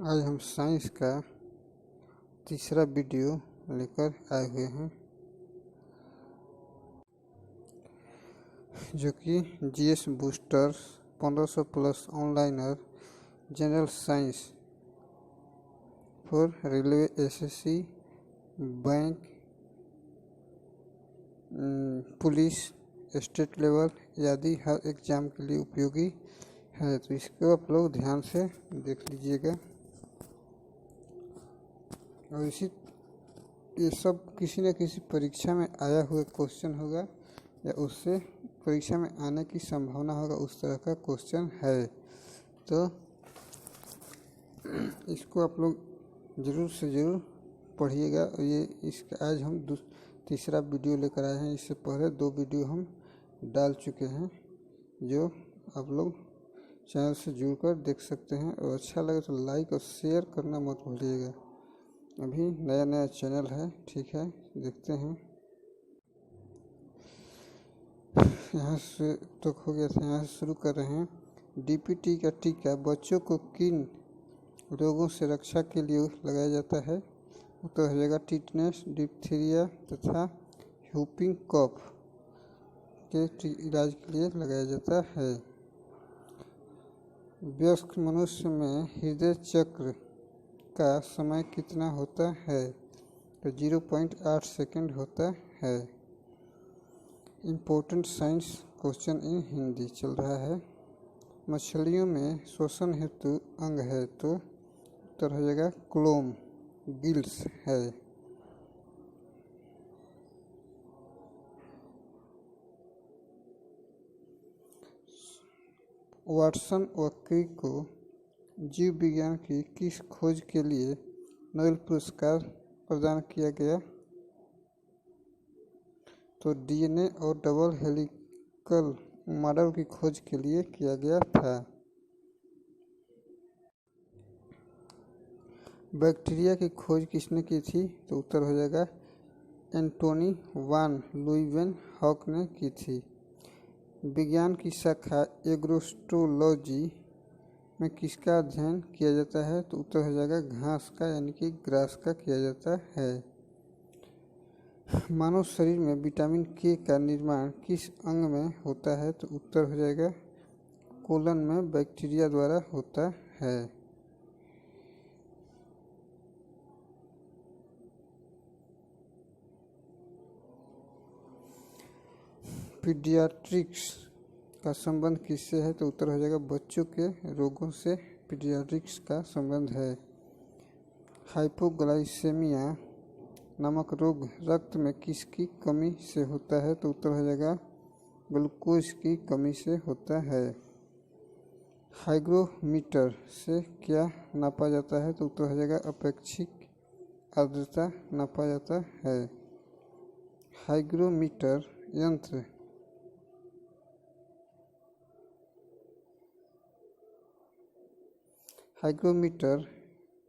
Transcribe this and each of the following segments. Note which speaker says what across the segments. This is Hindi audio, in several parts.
Speaker 1: आज हम साइंस का तीसरा वीडियो लेकर आए हुए हैं, जो कि GS booster 1500 plus one-liner general science for railway, SSC, bank, police, state level आदि हर एग्जाम के लिए उपयोगी है। तो इसको आप लोग ध्यान से देख लीजिएगा। और ये सब किसी न किसी परीक्षा में आया हुआ क्वेश्चन होगा या उससे परीक्षा में आने की संभावना होगा, उस तरह का क्वेश्चन है। तो इसको आप लोग ज़रूर से ज़रूर पढ़िएगा। ये इसका आज हम तीसरा वीडियो लेकर आए हैं। इससे पहले 2 वीडियो हम डाल चुके हैं, जो आप लोग चैनल से जुड़कर देख सकते हैं। और अच्छा लगे तो लाइक और शेयर करना मत भूलिएगा। अभी नया चैनल है, ठीक है, देखते हैं। यहाँ से तो हो गया था, यहाँ से शुरू कर रहे हैं। डीपीटी का टीका बच्चों को किन रोगों से रक्षा के लिए लगाया जाता है? उत्तर हो जाएगा टिटनेस, डिप्थीरिया तथा ह्यूपिंग कफ के इलाज के लिए लगाया जाता है। वयस्क मनुष्य में हृदय चक्र का समय कितना होता है? तो 0.8 सेकंड होता है। Important science question in Hindi चल रहा है। मछलियों में श्वसन हेतु अंग है? तो उत्तर हो जाएगा क्लोम, गिल्स है। वाटसन और क्रिक को जीव विज्ञान की किस खोज के लिए नोबेल पुरस्कार प्रदान किया गया? तो डीएनए और डबल हेलिकल मॉडल की खोज के लिए किया गया था। बैक्टीरिया की खोज किसने की थी? तो उत्तर हो जाएगा एंटोनी वान ल्यूवेनहॉक ने की थी। विज्ञान की शाखा एग्रोस्टोलॉजी में किसका अध्ययन किया जाता है? तो उत्तर हो जाएगा घास का, यानी कि ग्रास का किया जाता है। मानव शरीर में विटामिन के का निर्माण किस अंग में होता है? तो उत्तर हो जाएगा कोलन में बैक्टीरिया द्वारा होता है। पीडियाट्रिक्स का संबंध किससे है? तो उत्तर हो जाएगा बच्चों के रोगों से पीडियाट्रिक्स का संबंध है। हाइपोग्लाइसेमिया नामक रोग रक्त में किसकी कमी से होता है? तो उत्तर हो जाएगा ग्लूकोज की कमी से होता है। हाइग्रोमीटर से क्या नापा जाता है? तो उत्तर हो जाएगा अपेक्षिक आर्द्रता नापा जाता है। हाइग्रोमीटर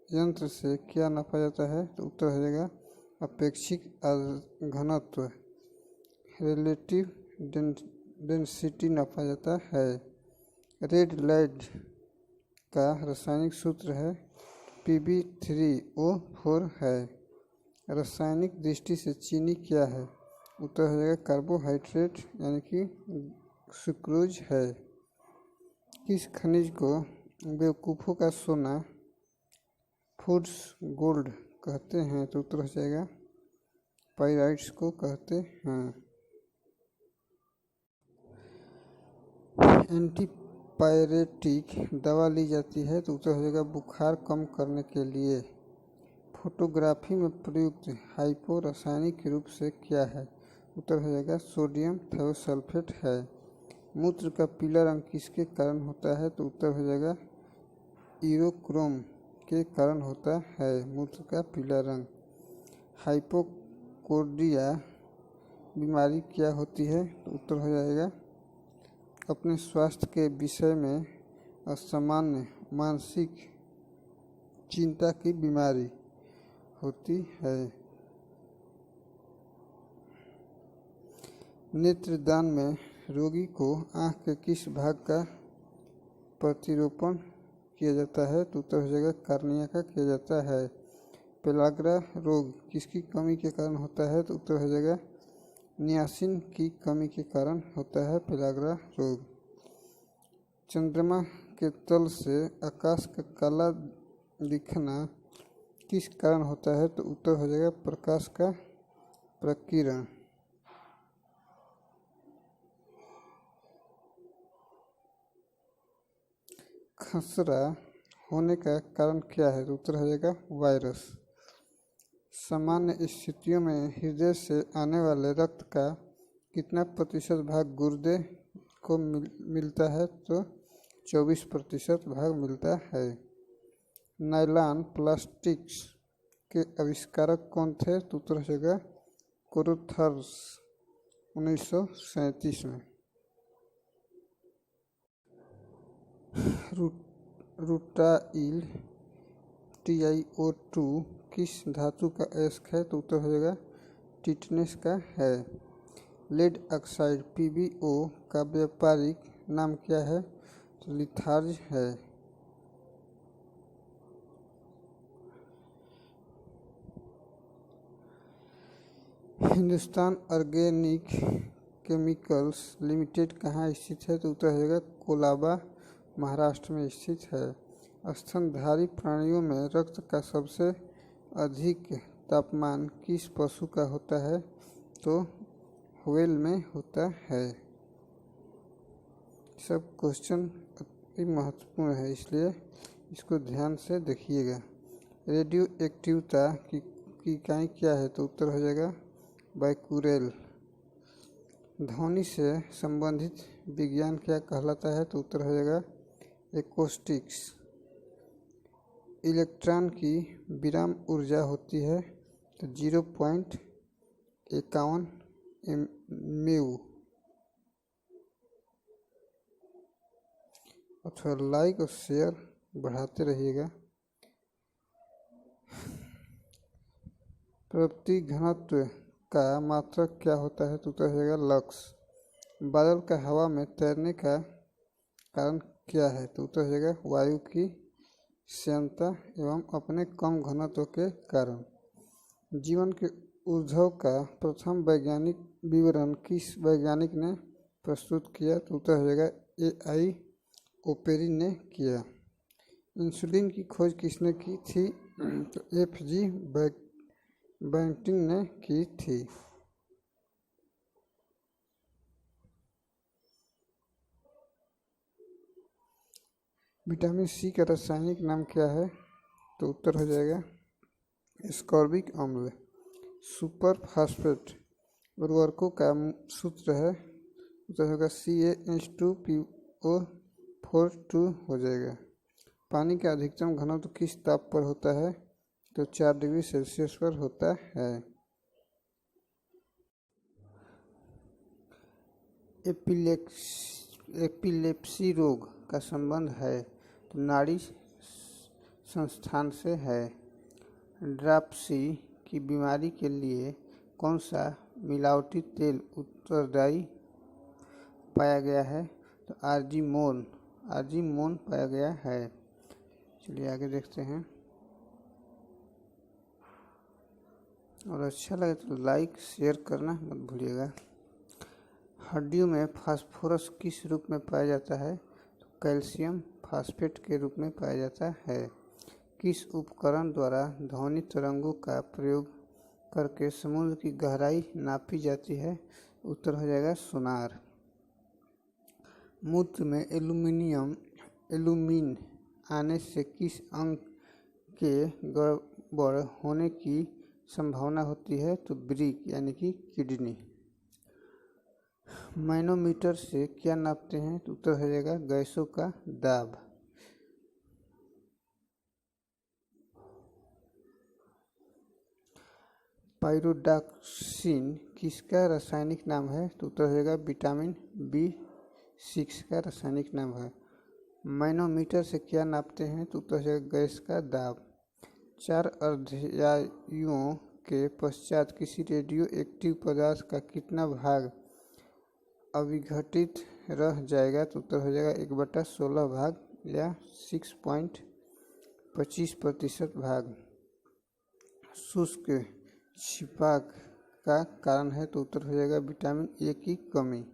Speaker 1: यंत्र से क्या नापा जाता है? तो उत्तर हो जाएगा अपेक्षिक घनत्व, रिलेटिव डेंसिटी नापा जाता है। रेड लाइट का रासायनिक सूत्र है Pb3O4 है। रासायनिक दृष्टि से चीनी क्या है? उत्तर हो जाएगा कार्बोहाइड्रेट, यानी कि सुक्रोज है। किस खनिज को बेवकूफ़ों का सोना, फूड्स गोल्ड कहते हैं? तो उत्तर हो जाएगा पाइराइट्स को कहते हैं। एंटीपायरेटिक दवा ली जाती है? तो उत्तर हो जाएगा बुखार कम करने के लिए। फोटोग्राफी में प्रयुक्त हाइपो रासायनिक रूप से क्या है? उत्तर हो जाएगा सोडियम थायोसल्फेट है। मूत्र का पीला रंग किसके कारण होता है? तो उत्तर हो जाएगा यूरोक्रोम के कारण होता है मूत्र का पीला रंग। हाइपोकोर्डिया बीमारी क्या होती है? तो उत्तर हो जाएगा अपने स्वास्थ्य के विषय में असामान्य मानसिक चिंता की बीमारी होती है। नेत्रदान में रोगी को आँख के किस भाग का प्रतिरोपण किया जाता है? तो उत्तर हो जाएगा कार्निया का किया जाता है। पेलाग्रा रोग किसकी कमी के कारण होता है? तो उत्तर हो जाएगा नियासिन की कमी के कारण होता है पेलाग्रा रोग। चंद्रमा के तल से आकाश का काला दिखना किस कारण होता है? तो उत्तर हो जाएगा प्रकाश का प्रकीर्ण। खसरा होने का कारण क्या है? तो उत्तर हो जाएगा वायरस। सामान्य स्थितियों में हृदय से आने वाले रक्त का कितना प्रतिशत भाग गुर्दे को मिलता है? तो 24% भाग मिलता है। नायलॉन प्लास्टिक्स के आविष्कारक कौन थे? तो उत्तर हो जाएगा कोरोथर्स 1937 में। रूटाइल TiO2 किस धातु का अयस्क है? तो उत्तर हो जाएगा टिटनेस का है। लेड ऑक्साइड PbO का व्यापारिक नाम क्या है? तो लिथार्ज है। हिंदुस्तान ऑर्गेनिक केमिकल्स लिमिटेड कहाँ स्थित है? तो उत्तर हो जाएगा कोलाबा महाराष्ट्र में स्थित है। स्तनधारी प्राणियों में रक्त का सबसे अधिक तापमान किस पशु का होता है? तो व्हेल में होता है। सब क्वेश्चन अति महत्वपूर्ण है, इसलिए इसको ध्यान से देखिएगा। रेडियो एक्टिवता की इकाई क्या है? तो उत्तर हो जाएगा बैक्यूरेल। ध्वनि से संबंधित विज्ञान क्या कहलाता है? तो उत्तर हो जाएगा एकॉस्टिक्स। इलेक्ट्रॉन की विराम ऊर्जा होती है तो 0.51 म्यू। अथवा लाइक और शेयर बढ़ाते रहिएगा। प्रवृत्ति घनत्व का मात्रक क्या होता है? तो उत्तर हो जाएगा लक्स। बादल का हवा में तैरने का कारण क्या है? तो उत्तर हो जाएगा वायु की श्यानता एवं अपने कम घनत्व के कारण। जीवन के उद्भव का प्रथम वैज्ञानिक विवरण किस वैज्ञानिक ने प्रस्तुत किया? तो उत्तर हो जाएगा AI ओपेरी ने किया। इंसुलिन की खोज किसने की थी? तो FG बैंटिंग ने की थी। विटामिन C का रासायनिक नाम क्या है? तो उत्तर हो जाएगा स्कॉर्बिक अम्ल। सुपर फास्फेट उर्वरकों का सूत्र है, उत्तर होगा CaH2PO42 हो जाएगा। पानी का अधिकतम घनत्व किस ताप पर होता है? तो 4 डिग्री सेल्सियस पर होता है। एपिलेप्सी रोग का संबंध है तो नाड़ी संस्थान से है। ड्रापसी की बीमारी के लिए कौन सा मिलावटी तेल उत्तरदायी पाया गया है? तो आर्जिमोन पाया गया है। चलिए आगे देखते हैं। और अच्छा लगे तो लाइक शेयर करना मत भूलिएगा। हड्डियों में फास्फोरस किस रूप में पाया जाता है? तो कैल्शियम फास्फेट के रूप में पाया जाता है। किस उपकरण द्वारा ध्वनि तरंगों का प्रयोग करके समुद्र की गहराई नापी जाती है? उत्तर हो जाएगा सोनार। मूत्र में एल्यूमिन आने से किस अंग के गड़बड़ होने की संभावना होती है? तो ब्रिक यानी कि किडनी। मैनोमीटर से क्या नापते हैं? तो उत्तर हो जाएगा गैसों का दाब। पाइरोडॉक्सिन किसका रासायनिक नाम है? तो उत्तर हो जाएगा विटामिन B6 का रासायनिक नाम है। मैनोमीटर से क्या नापते हैं? तो उत्तर हो जाएगा गैस का दाब। 4 अध्यायों के पश्चात किसी रेडियो एक्टिव पदार्थ का कितना भाग अविघटित रह जाएगा? तो उत्तर हो जाएगा 1/16 भाग या 6.25% भाग शुष्क छिपाक का कारण है, तो उत्तर हो जाएगा विटामिन ए की कमी।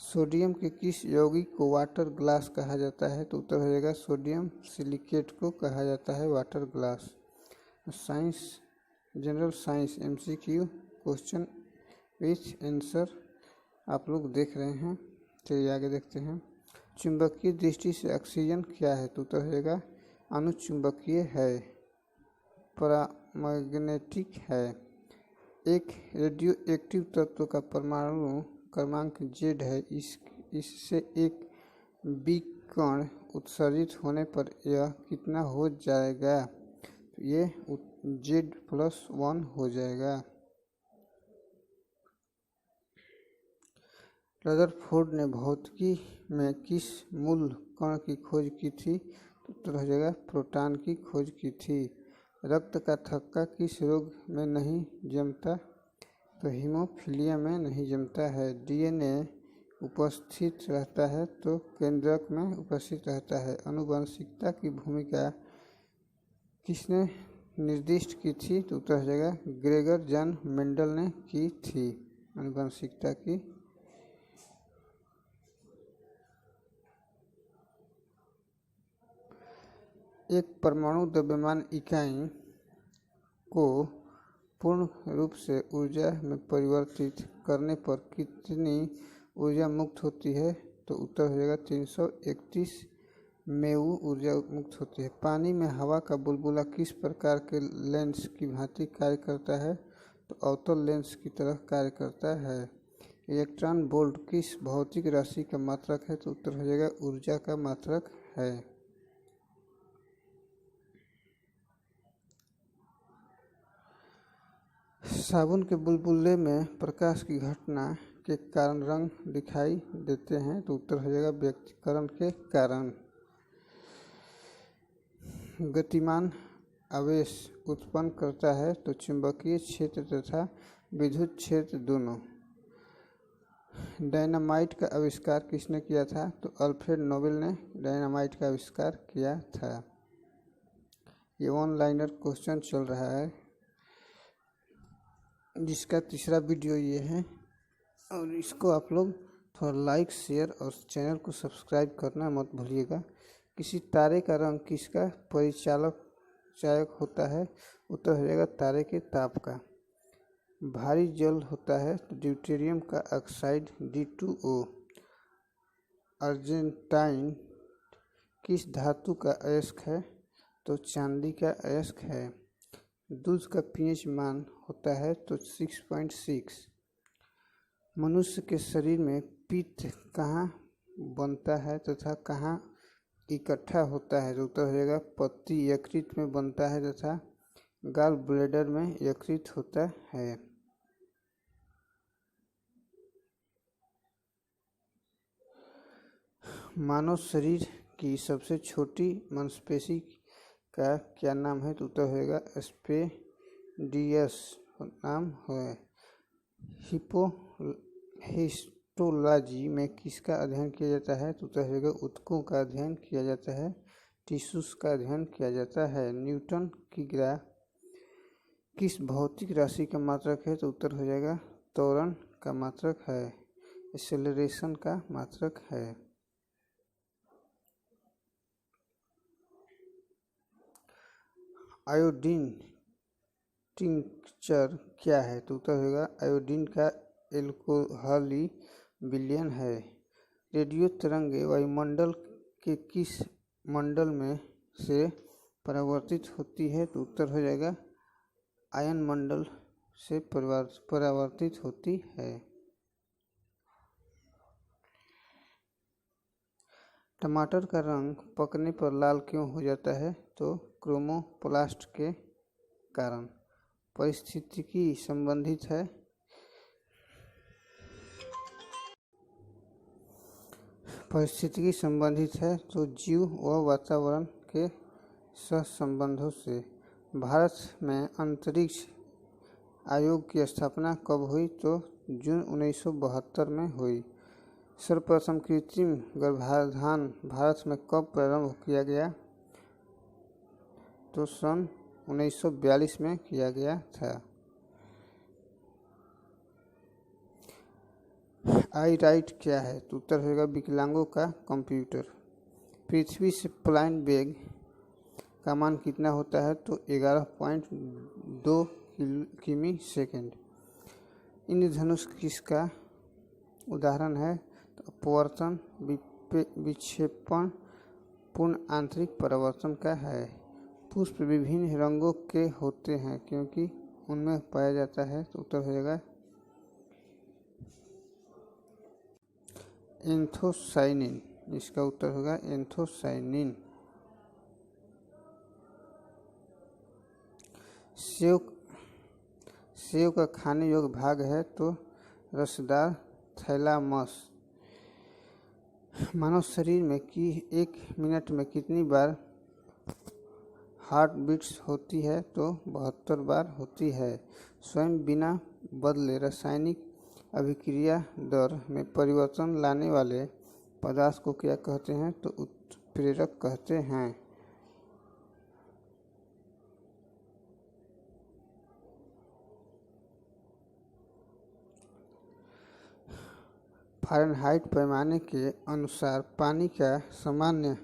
Speaker 1: सोडियम के किस यौगिक को वाटर ग्लास कहा जाता है, तो उत्तर हो जाएगा सोडियम सिलिकेट को कहा जाता है water glass. Science general science MCQ question with answer आप लोग देख रहे हैं। चलिए आगे देखते हैं। चुंबकीय दृष्टि से ऑक्सीजन क्या है, तो उत्तर हो जाएगा अनुचुंबकीय है, पैरामैग्नेटिक है। एक रेडियो एक्टिव तत्व का परमाणु क्रमांक Z है। इससे एक विकर्ण उत्सर्जित होने पर यह कितना हो जाएगा, तो ये Z+1 हो जाएगा। रदरफोर्ड ने भौतिकी में किस मूल कण की खोज की थी, तो उत्तर हो जाएगा प्रोटॉन की खोज की थी। रक्त का थक्का किस रोग में नहीं जमता, तो हीमोफीलिया में नहीं जमता है। DNA उपस्थित रहता है तो केंद्रक में उपस्थित रहता है। आनुवंशिकता की भूमिका किसने निर्दिष्ट की थी, तो उत्तर हो जाएगा ग्रेगर जॉन मेंडल ने की थी आनुवंशिकता की। एक परमाणु द्रव्यमान इकाई को पूर्ण रूप से ऊर्जा में परिवर्तित करने पर कितनी ऊर्जा मुक्त होती है, तो उत्तर हो जाएगा 331 मेऊ ऊर्जा मुक्त होती है। पानी में हवा का बुलबुला किस प्रकार के लेंस की भांति कार्य करता है, तो अवतल लेंस की तरह कार्य करता है। इलेक्ट्रॉन वोल्ट किस भौतिक राशि का मात्रक है, तो उत्तर हो जाएगा ऊर्जा का मात्रक है। साबुन के बुलबुले में प्रकाश की घटना के कारण रंग दिखाई देते हैं, तो उत्तर हो जाएगा व्यक्तीकरण के कारण। गतिमान आवेश उत्पन्न करता है, तो चुंबकीय क्षेत्र तथा विद्युत क्षेत्र दोनों। डायनामाइट का आविष्कार किसने किया था, तो अल्फ्रेड नोबेल ने डायनामाइट का आविष्कार किया था। ये ऑनलाइनर क्वेश्चन चल रहा है जिसका तीसरा वीडियो ये है, और इसको आप लोग थोड़ा लाइक शेयर और चैनल को सब्सक्राइब करना मत भूलिएगा। किसी तारे का रंग किसका परिचालक होता है, उत्तर हो जाएगा तारे के ताप का। भारी जल होता है तो ड्यूटेरियम का ऑक्साइड D2O। अर्जेंटाइन किस धातु का अयस्क है, तो चांदी का अयस्क है। दूध का pH मान होता है तो 6.6। मनुष्य के शरीर में पित्त कहाँ बनता है तथा कहाँ इकट्ठा होता है, तो उत्तर हो जाएगा पत्ती यकृत में बनता है तथा गॉल ब्लैडर में यकृत होता है। मानव शरीर की सबसे छोटी मांसपेशी का क्या नाम है, तो उत्तर होगा स्पेडियस नाम है। हिस्टोलॉजी में किसका अध्ययन किया जाता है, तो उत्तर होगा ऊतकों का अध्ययन किया जाता है, टिश्यूज का अध्ययन किया जाता है। न्यूटन की ग्राफ किस भौतिक राशि का मात्रक है, तो उत्तर हो जाएगा त्वरण का मात्रक है, एक्सेलरेशन का मात्रक है। आयोडीन टिंक्चर क्या है, तो उत्तर होगा आयोडीन का एल्कोहली विलयन है। रेडियो तरंगें वायुमंडल के किस मंडल में से परावर्तित होती है, तो उत्तर हो जाएगा आयन मंडल से परावर्तित होती है। टमाटर का रंग पकने पर लाल क्यों हो जाता है, तो क्रोमोप्लास्ट के कारण। पारिस्थितिकी संबंधित है। पारिस्थितिकी संबंधित है तो जीव व वातावरण के सहसंबंधों से। भारत में अंतरिक्ष आयोग की स्थापना कब हुई, तो जून 1972 में हुई। सर्वप्रथम कृत्रिम गर्भाधान भारत में कब प्रारंभ किया गया? तो सन 1942 में किया गया था। आई राइट क्या है? तो उत्तर होगा विकलांगों का कंप्यूटर। पृथ्वी से पलायन वेग का मान कितना होता है? तो 11.2 किमी सेकेंड। इंद्रधनुष किसका उदाहरण है? तो अपवर्तन, विक्षेपण, पूर्ण आंतरिक परावर्तन का है। पुष्प विभिन्न रंगों के होते हैं क्योंकि उनमें पाया जाता है। तो उत्तर हो जाएगा एंथोसाइनिन। इसका उत्तर होगा एंथोसाइनिन। सेव का खाने योग्य भाग है तो रसदार थैलामस। मानव शरीर में की 1 मिनट में कितनी बार हार्ट बीट्स होती है? तो 72 बार होती है। स्वयं बिना बदले रासायनिक अभिक्रिया दर में परिवर्तन लाने वाले पदार्थ को क्या कहते हैं? तो उत्प्रेरक कहते हैं। फ़ारेनहाइट पैमाने के अनुसार पानी का सामान्य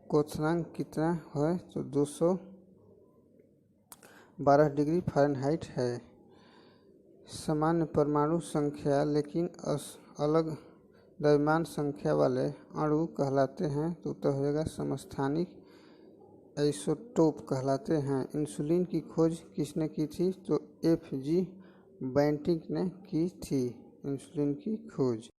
Speaker 1: क्वथनांक कितना है? तो 212 डिग्री फ़ारेनहाइट है। सामान्य परमाणु संख्या लेकिन अलग द्रव्यमान संख्या वाले अणु कहलाते हैं। तो उत्तर हो जाएगा समस्थानिक आइसोटोप कहलाते हैं। इंसुलिन की खोज किसने की थी? तो FG बैंटिक ने की थी इंसुलिन की खोज।